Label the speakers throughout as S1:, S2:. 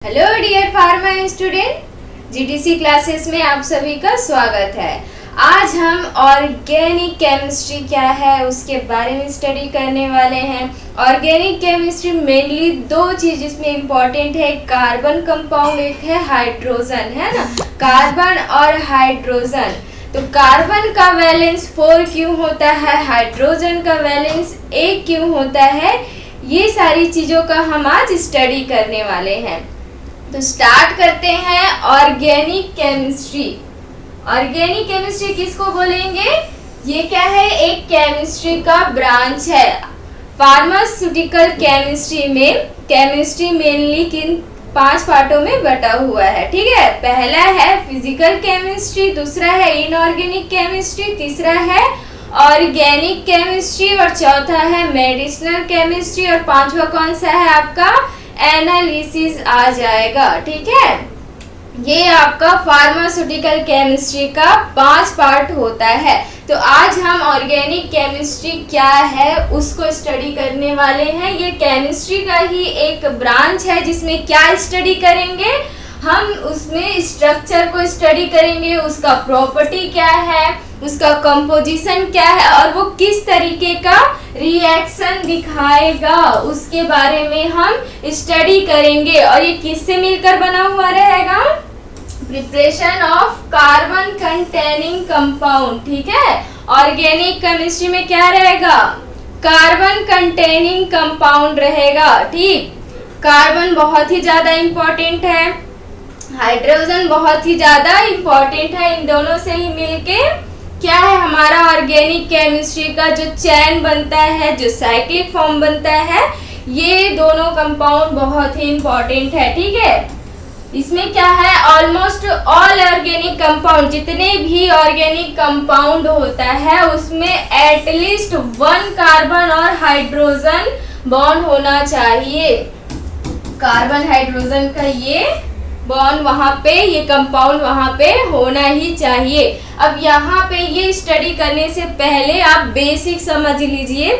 S1: Hello dear pharma student, GTC classes में आप सभी का स्वागत है। आज हम ऑर्गेनिक केमिस्ट्री क्या है उसके बारे में स्टडी करने वाले हैं। ऑर्गेनिक केमिस्ट्री मेनली दो चीज इसमें इम्पोर्टेंट है, कार्बन कंपाउंड, एक है हाइड्रोजन, है ना, कार्बन और हाइड्रोजन। तो कार्बन का वैलेंस 4 क्यों होता है, हाइड्रोजन का वैलेंस 1 क्यों होता है, ये सारी चीजों का हम आज स्टडी करने वाले हैं। तो स्टार्ट करते हैं ऑर्गेनिक केमिस्ट्री। ऑर्गेनिक केमिस्ट्री किसको बोलेंगे, ये क्या है, एक केमिस्ट्री का ब्रांच है। फार्मास्यूटिकल केमिस्ट्री में केमिस्ट्री मेनली किन 5 पार्टों में बटा हुआ है, ठीक है। पहला है फिजिकल केमिस्ट्री, दूसरा है इनऑर्गेनिक केमिस्ट्री, तीसरा है ऑर्गेनिक केमिस्ट्री और चौथा है मेडिसिनल केमिस्ट्री और पांचवा कौन सा है आपका, एनालिसिस आ जाएगा, ठीक है। ये आपका फार्मास्यूटिकल केमिस्ट्री का 5 पार्ट होता है। तो आज हम ऑर्गेनिक केमिस्ट्री क्या है उसको स्टडी करने वाले हैं। ये केमिस्ट्री का ही एक ब्रांच है जिसमें क्या स्टडी करेंगे हम, उसमें स्ट्रक्चर को स्टडी करेंगे, उसका प्रॉपर्टी क्या है, उसका कंपोजिशन क्या है और वो किस तरीके का रिएक्शन दिखाएगा उसके बारे में हम स्टडी करेंगे। और ये किससे मिलकर बना हुआ रहेगा, preparation of carbon containing compound, ठीक है। ऑर्गेनिक केमिस्ट्री में क्या रहेगा, कार्बन कंटेनिंग कंपाउंड रहेगा, ठीक। कार्बन बहुत ही ज्यादा इंपॉर्टेंट है, हाइड्रोजन बहुत ही ज्यादा इंपॉर्टेंट है। इन दोनों से ही मिलके क्या है हमारा ऑर्गेनिक केमिस्ट्री का जो चैन बनता है, जो साइक्लिक फॉर्म बनता है, ये दोनों कंपाउंड बहुत ही इंपॉर्टेंट है, ठीक है। इसमें क्या है, ऑलमोस्ट ऑल ऑर्गेनिक कंपाउंड, जितने भी ऑर्गेनिक कंपाउंड होता है उसमें एटलीस्ट 1 कार्बन और हाइड्रोजन बॉन्ड होना चाहिए। कार्बन हाइड्रोजन का ये बॉन्ड वहां पे, ये कंपाउंड वहां पे होना ही चाहिए। अब यहाँ पे ये स्टडी करने से पहले आप बेसिक समझ लीजिए,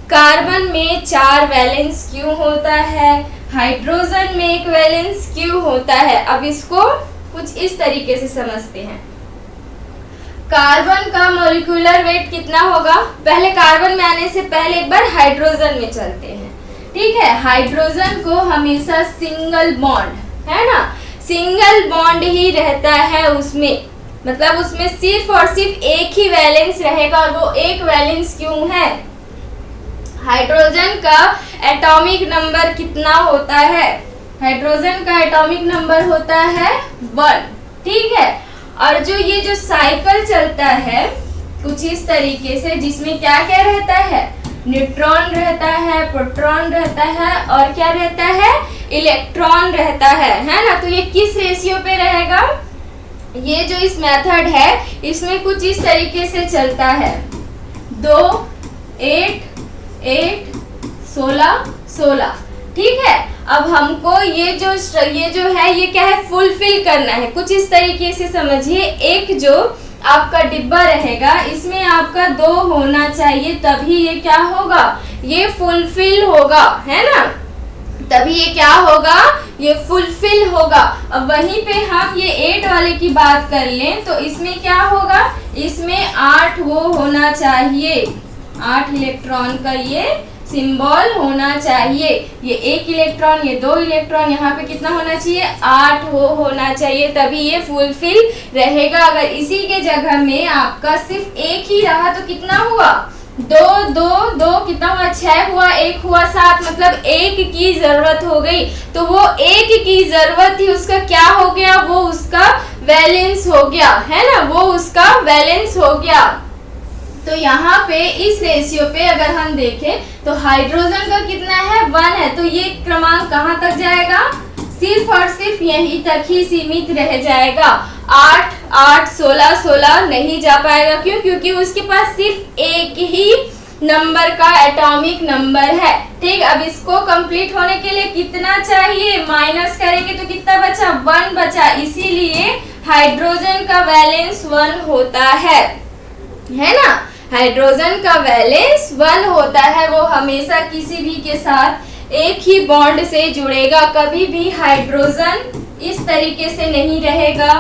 S1: कार्बन में 4 वैलेंस क्यों होता है, हाइड्रोजन में 1 वैलेंस क्यों होता है। अब इसको कुछ इस तरीके से समझते हैं। कार्बन का मॉलिक्यूलर वेट कितना होगा, पहले कार्बन में आने से पहले एक बार हाइड्रोजन में चलते हैं, ठीक है। हाइड्रोजन को हमेशा सिंगल बॉन्ड, है ना, सिंगल बॉन्ड ही रहता है उसमें, मतलब उसमें सिर्फ और सिर्फ एक ही वैलेंस रहेगा। और वो एक वैलेंस क्यों है, हाइड्रोजन का एटॉमिक नंबर कितना होता है, हाइड्रोजन का एटॉमिक नंबर होता है 1, ठीक है। और जो ये जो साइकिल चलता है कुछ इस तरीके से, जिसमें क्या क्या रहता है, न्यूट्रॉन रहता है, प्रोटॉन रहता है और क्या रहता है, इलेक्ट्रॉन रहता है ना। तो ये किस रेशियो पे रहेगा, ये जो इस मेथड है इसमें कुछ इस तरीके से चलता है, 2 8 8 16 16, ठीक है। अब हमको ये जो है ये क्या है, फुलफिल करना है। कुछ इस तरीके से समझिए, एक जो आपका डिब्बा रहेगा इसमें आपका 2 होना चाहिए, तभी ये क्या होगा, ये फुलफिल होगा, है ना, तभी ये क्या होगा, ये फुलफिल होगा। अब वहीं पे हम ये 8 वाले की बात कर लें तो इसमें क्या होगा, इसमें 8 वो होना चाहिए, 8 इलेक्ट्रॉन का ये सिंबल होना चाहिए। ये 1 इलेक्ट्रॉन, ये 2 इलेक्ट्रॉन, यहाँ पे कितना होना चाहिए, 8 वो होना चाहिए, तभी ये फुलफिल रहेगा। अगर इसी के जगह में आपका सिर्फ 1 ही रहा तो कितना हुआ, 2 2 2 कितना हुआ, 6 हुआ, 1 हुआ 7, मतलब 1 की जरूरत हो गई। तो वो 1 की जरूरत ही उसका क्या हो गया, वो उसका वैलेंस हो गया, है ना, वो उसका वैलेंस हो गया। तो यहाँ पे इस रेशियो पे अगर हम देखें तो हाइड्रोजन का कितना है, 1 है, तो ये क्रमांक कहाँ तक जाएगा, सिर्फ और सिर्फ यहीं तक ही सीमित रह जाएगा। 8 8 16 16 नहीं जा पाएगा, क्यों, क्योंकि उसके पास सिर्फ एक ही नंबर का एटॉमिक नंबर है, ठीक। अब इसको कंप्लीट होने के लिए कितना चाहिए, माइनस करेंगे तो कितना बचा, 1 बचा, इसीलिए हाइड्रोजन का वैलेंस 1 होता है ना। हाइड्रोजन का वैलेंस 1 होता है, वो हमेशा किसी भी के साथ एक ही बॉन्ड से जुड़ेगा। कभी भी हाइड्रोजन इस तरीके से नहीं रहेगा,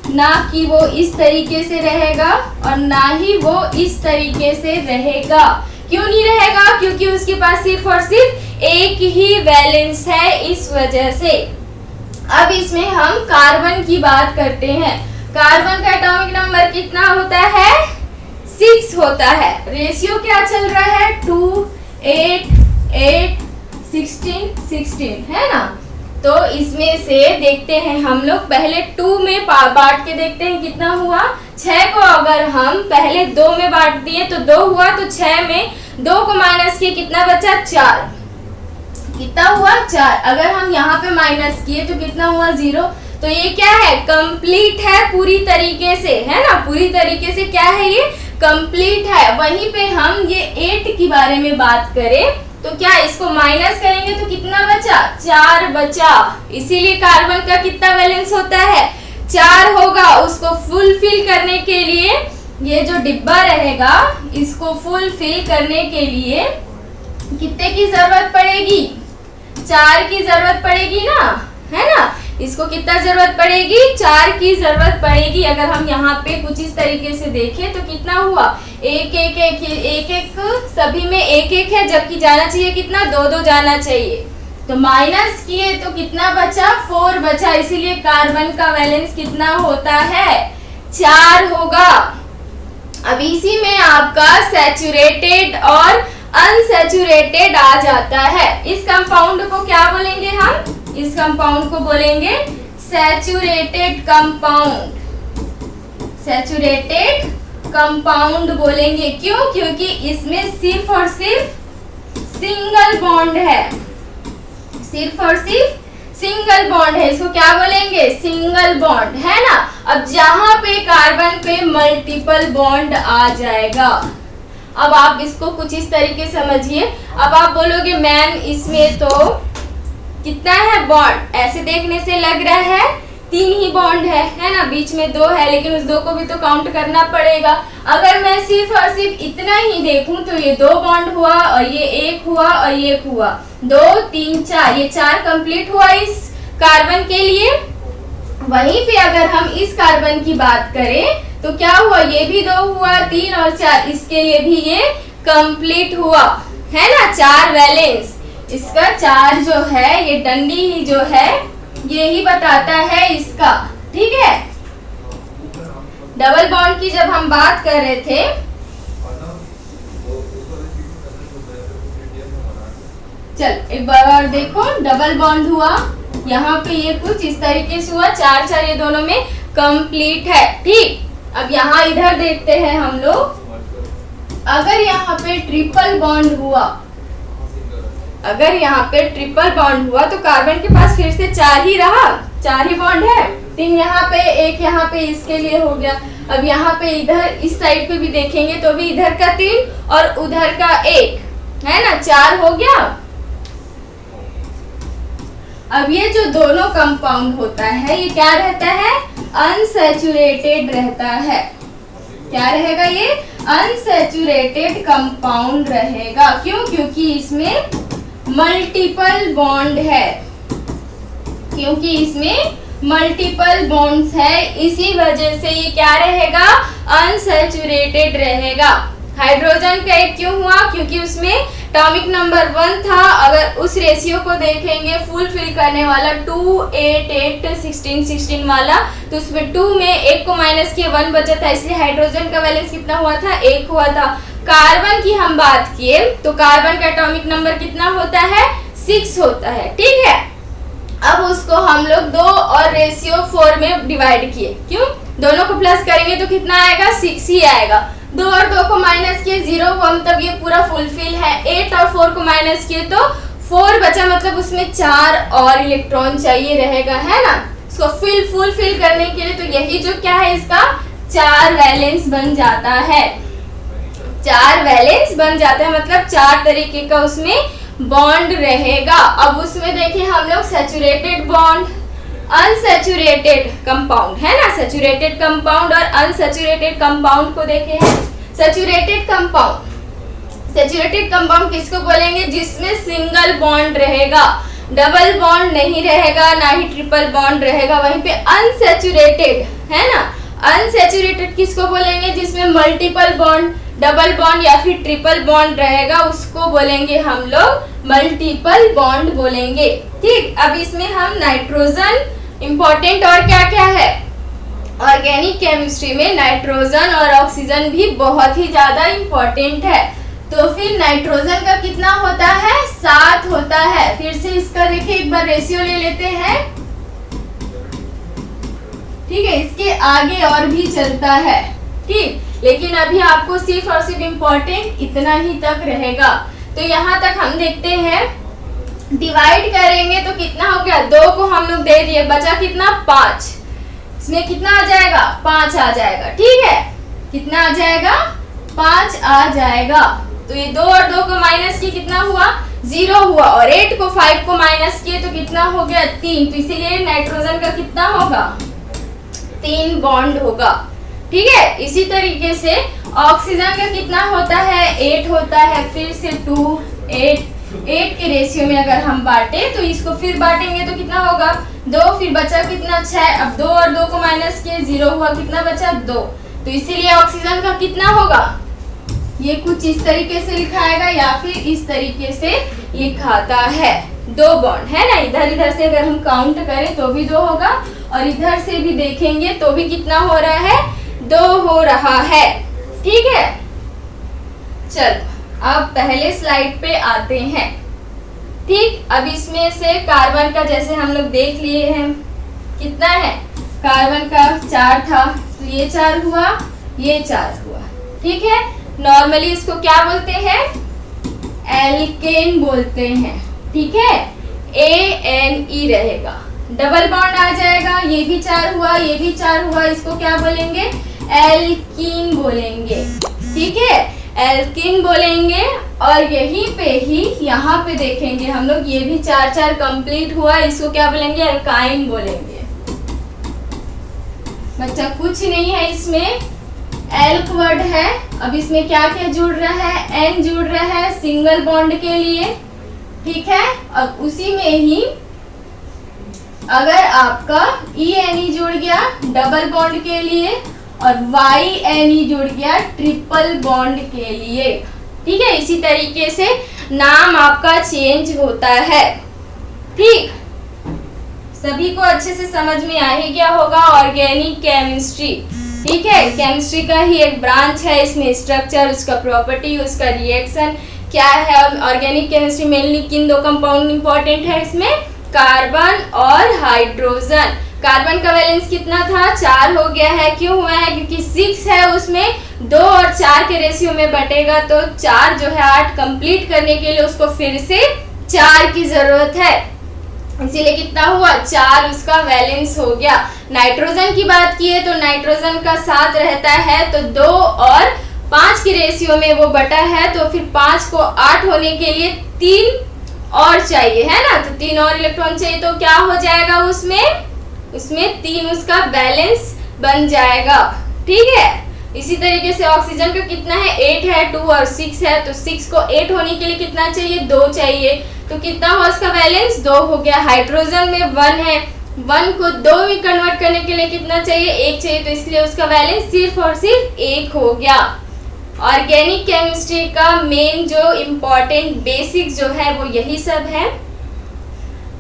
S1: ना कि वो इस तरीके से रहेगा और ना ही वो इस तरीके से रहेगा। क्यों नहीं रहेगा? क्योंकि उसके पास सिर्फ और सिर्फ एक ही वैलेंस है, इस वजह से। अब इसमें हम कार्बन की बात करते हैं। कार्बन का एटॉमिक नंबर कितना होता है? 6 होता है। रेशियो क्या चल रहा है? 2 8 8 16 16 है ना। तो इसमें से देखते हैं हम लोग, पहले 2 में बांट के देखते हैं कितना हुआ। 6 को अगर हम पहले 2 में बांट दिए तो 2 हुआ, तो 6 में 2 को माइनस किए कितना बचा? 4। कितना हुआ? 4। अगर हम यहाँ पे माइनस किए तो कितना हुआ? 0। तो ये क्या है? कंप्लीट है पूरी तरीके से, है ना। पूरी तरीके से क्या है? ये कंप्लीट है। वहीं पे हम ये 8 के बारे में बात करें तो क्या इसको माइनस करेंगे तो कितना बचा? 4 बचा। इसीलिए कार्बन का कितना वैलेंस होता है? 4 होगा। उसको फुलफिल करने के लिए ये जो डिब्बा रहेगा, इसको फुलफिल करने के लिए कितने की जरूरत पड़ेगी? 4 की जरूरत पड़ेगी ना, है ना। इसको कितना जरूरत पड़ेगी? 4 की जरूरत पड़ेगी। अगर हम यहाँ पे कुछ इस तरीके से देखें तो कितना हुआ? 1 1 1 1 1, सभी में 1 1 है, जबकि जाना चाहिए कितना? 2 2 जाना चाहिए। तो माइनस किए तो कितना बचा? 4 बचा। इसीलिए कार्बन का वैलेंस कितना होता है? 4 होगा। अब इसी में आपका सैचुरेटेड और अनसैचुरेटेड आ जाता है। इस कंपाउंड को क्या बोलेंगे हम? इस कंपाउंड को बोलेंगे सैचुरेटेड कंपाउंड। सैचुरेटेड कंपाउंड बोलेंगे। क्यों? क्योंकि इसमें सिर्फ और सिर्फ सिंगल बॉन्ड है। सिर्फ और सिर्फ सिंगल बॉन्ड है। इसको क्या बोलेंगे? सिंगल बॉन्ड, है ना। अब जहां पे कार्बन पे मल्टीपल बॉन्ड आ जाएगा, अब आप इसको कुछ इस तरीके समझिए। अब आप बोलोगे मैम इसमें तो कितना है बॉन्ड? ऐसे देखने से लग रहा है 3 ही बॉन्ड है ना। बीच में 2 है, लेकिन उस 2 को भी तो काउंट करना पड़ेगा। अगर मैं सिर्फ और सिर्फ इतना ही देखूं तो ये 2 बॉन्ड हुआ और ये 1 हुआ और ये 1 हुआ। 2 3 4, ये 4 कंप्लीट हुआ इस कार्बन के लिए। वहीं पे अगर हम इस कार्बन की बात करें तो क्या हुआ? ये भी 2 हुआ, 3 और 4, इसके लिए भी ये कंप्लीट हुआ, है ना। 4 वैलेंस। इसका 4 जो है, ये डंडी ही जो है ये ही बताता है इसका, ठीक है। डबल बॉन्ड की जब हम बात कर रहे थे, चल एक बार और देखो, डबल बॉन्ड हुआ यहाँ पे, ये कुछ इस तरीके से हुआ। 4 4 ये दोनों में कंप्लीट है, ठीक। अब यहाँ इधर देखते हैं हम लोग, अगर यहाँ पे ट्रिपल बॉन्ड हुआ, अगर यहाँ पे ट्रिपल बॉन्ड हुआ तो कार्बन के पास फिर से 4 ही रहा, 4 ही बॉन्ड है। 3 यहाँ पे, 1 यहाँ पे इसके लिए हो गया। अब यहाँ पे इधर इस साइड पे भी देखेंगे तो भी इधर का 3 और उधर का 1, है ना, 4 हो गया। अब ये जो दोनों कंपाउंड होता है ये क्या रहता है? अनसैचुरेटेड रहता है। क्या रहेगा? ये अनसैचुरेटेड कंपाउंड रहेगा। क्यों? क्योंकि इसमें मल्टीपल बॉन्ड है, क्योंकि इसमें मल्टीपल बॉन्ड्स है, इसी वजह से ये क्या रहेगा? अनसैचुरेटेड रहेगा। हाइड्रोजन का 1 क्यों हुआ? क्योंकि उसमें एटॉमिक नंबर 1 था। अगर उस रेशियो को देखेंगे फुलफिल करने वाला 2 8 8 16 16 वाला, तो उसमें 2 में 1 को माइनस किया 1 बचा था, इसलिए हाइड्रोजन का वैलेंस कितना हुआ था? 1 हुआ था। कार्बन की हम बात किए तो कार्बन का एटॉमिक नंबर कितना होता है? 6 होता है, ठीक है। अब उसको हम लोग 2 और रेशियो 4 में डिवाइड किए। क्यों? दोनों को प्लस करेंगे तो कितना आएगा? 6 ही आएगा। 2 और 2 को माइनस किए 0 हुआ, मतलब ये पूरा फुलफिल है। 8 और 4 को माइनस किए तो 4 बचा, मतलब उसमें 4 और इलेक्ट्रॉन चाहिए रहेगा, है ना। इसको फुलफिल करने के लिए तो यही जो क्या है इसका 4 वैलेंस बन जाता है। 4 वैलेंस बन जाता है, मतलब 4 तरीके का उसमें बॉन्ड रहेगा। अब उसमें देखिए हम लोग सैचुरेटेड बॉन्ड, अनसैचुरेटेड कंपाउंड, है ना। सैचुरेटेड कंपाउंड और अनसैचुरेटेड कंपाउंड को देखे हैं। सैचुरेटेड कंपाउंड, सैचुरेटेड कंपाउंड किसको बोलेंगे? जिसमें सिंगल बॉन्ड रहेगा, डबल बॉन्ड नहीं रहेगा, ना ही ट्रिपल बॉन्ड रहेगा। वहीं पे अनसैचुरेटेड है ना, अनसैचुरेटेड किसको बोलेंगे? जिसमें मल्टीपल बॉन्ड, डबल बॉन्ड या फिर ट्रिपल बॉन्ड रहेगा, उसको बोलेंगे हम लोग मल्टीपल बॉन्ड बोलेंगे। ठीक, अब इसमें हम नाइट्रोजन इंपॉर्टेंट और क्या क्या है ऑर्गेनिक केमिस्ट्री में, नाइट्रोजन और ऑक्सीजन भी बहुत ही ज्यादा इंपॉर्टेंट है। तो फिर नाइट्रोजन का कितना होता है? 7 होता है। फिर से इसका देखिए एक बार रेशियो ले लेते हैं। ठीक है, इसके आगे और भी चलता है। ठीक, लेकिन अभी आपको सिर्फ और सिर्फ इम्पोर्टेंट इतना ही तक रहेगा। तो यहाँ तक हम देखते हैं, डिवाइड करेंगे तो कितना हो गया? 2 को हम लोग दे दिए, बचा कितना? 5। इसमें कितना आ जाएगा? 5 आ जाएगा। ठीक है, कितना आ जाएगा? 5 आ जाएगा। तो ये 2 और 2 को माइनस किए, कितना हुआ? 0 हुआ। और 8 को 5 को माइनस किए तो कितना हो गया? 3। तो इसीलिए नाइट्रोजन का कितना होगा? 3 बॉन्ड होगा। ठीक है, इसी तरीके से ऑक्सीजन का कितना होता है? 8 होता है। फिर से 2 8 के रेशियो में अगर हम बांटे तो इसको फिर बांटेंगे तो कितना होगा? 2। फिर बचा कितना? 6। अब 2 और 2 को माइनस किए, 0 हुआ। कितना बचा? 2। तो इसीलिए ऑक्सीजन का कितना होगा? ये कुछ इस तरीके से लिखाएगा या फिर इस तरीके से लिखाता है। 2 बॉन्ड है ना, इधर इधर से अगर हम काउंट करें तो भी 2 होगा, और इधर से भी देखेंगे तो भी कितना हो रहा है? 2 हो रहा है। ठीक है, चलो अब पहले स्लाइड पे आते हैं। ठीक, अब इसमें से कार्बन का जैसे हम लोग देख लिए हैं, कितना है? कार्बन का 4 था, तो ये 4 हुआ, ये 4 हुआ। ठीक है, नॉर्मली इसको क्या बोलते हैं? एल्केन बोलते हैं। ठीक है, ANE रहेगा। डबल बॉन्ड आ जाएगा, ये भी 4 हुआ, ये भी 4 हुआ, इसको क्या बोलेंगे? एल्कीन बोलेंगे। ठीक है, एल्कीन बोलेंगे। और यहीं पे ही यहाँ पे देखेंगे हम लोग, ये भी 4 कंप्लीट हुआ, इसको क्या बोलेंगे? एल्काइन बोलेंगे। बच्चा कुछ नहीं है, इसमें एल्क वर्ड है। अब इसमें क्या क्या जुड़ रहा है? N जुड़ रहा है सिंगल बॉन्ड के लिए। ठीक है, अब उसी में ही अगर आपका ENE जुड़ गया डबल बॉन्ड के लिए, और YNE जुड़ गया ट्रिपल बॉन्ड के लिए। ठीक है, इसी तरीके से नाम आपका चेंज होता है। ठीक, सभी को अच्छे से समझ में आ ही गया होगा ऑर्गेनिक केमिस्ट्री। ठीक है, केमिस्ट्री का ही एक ब्रांच है। इसमें स्ट्रक्चर, उसका प्रॉपर्टी, उसका रिएक्शन क्या है। ऑर्गेनिक केमिस्ट्री मेनली किन 2 कंपाउंड इंपॉर्टेंट है इसमें? कार्बन और हाइड्रोजन। कार्बन का वैलेंस कितना था? 4 हो गया है। क्यों हुआ है? क्योंकि 6 है, उसमें 2 और 4 के रेशियो में बटेगा, तो 4 जो है 8 कंप्लीट करने के लिए उसको फिर से 4 की जरूरत है, इसीलिए कितना हुआ? 4 उसका वैलेंस हो गया। नाइट्रोजन की बात की है तो नाइट्रोजन का 7 रहता है, तो 2 और 5 के रेशियो में वो बटा है, तो फिर 5 को 8 होने के लिए 3 और चाहिए, है ना। तो 3 और इलेक्ट्रॉन चाहिए, तो क्या हो जाएगा? उसमें 3 उसका बैलेंस बन जाएगा। ठीक है, इसी तरीके से ऑक्सीजन का कितना है? 8 है, 2 और 6 है, तो 6 को 8 होने के लिए कितना चाहिए? 2 चाहिए, तो कितना हुआ उसका बैलेंस? 2 हो गया। हाइड्रोजन में 1 है, 1 को 2 में कन्वर्ट करने के लिए कितना चाहिए? 1 चाहिए, तो इसलिए उसका बैलेंस सिर्फ और सिर्फ 1 हो गया। ऑर्गेनिक केमिस्ट्री का मेन जो इम्पोर्टेंट बेसिक्स जो है वो यही सब है।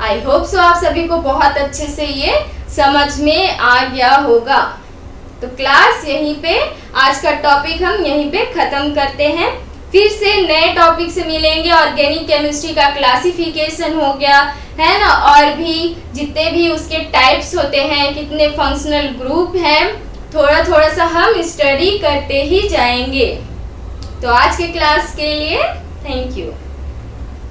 S1: आई होप सो आप सभी को बहुत अच्छे से ये समझ में आ गया होगा। तो क्लास यहीं पे, आज का टॉपिक हम यहीं पे खत्म करते हैं। फिर से नए टॉपिक से मिलेंगे। ऑर्गेनिक केमिस्ट्री का क्लासिफिकेशन हो गया है ना, और भी जितने भी उसके टाइप्स होते हैं, कितने फंक्शनल ग्रुप हैं, थोड़ा थोड़ा सा हम स्टडी करते ही जाएंगे। तो आज के क्लास के लिए थैंक यू।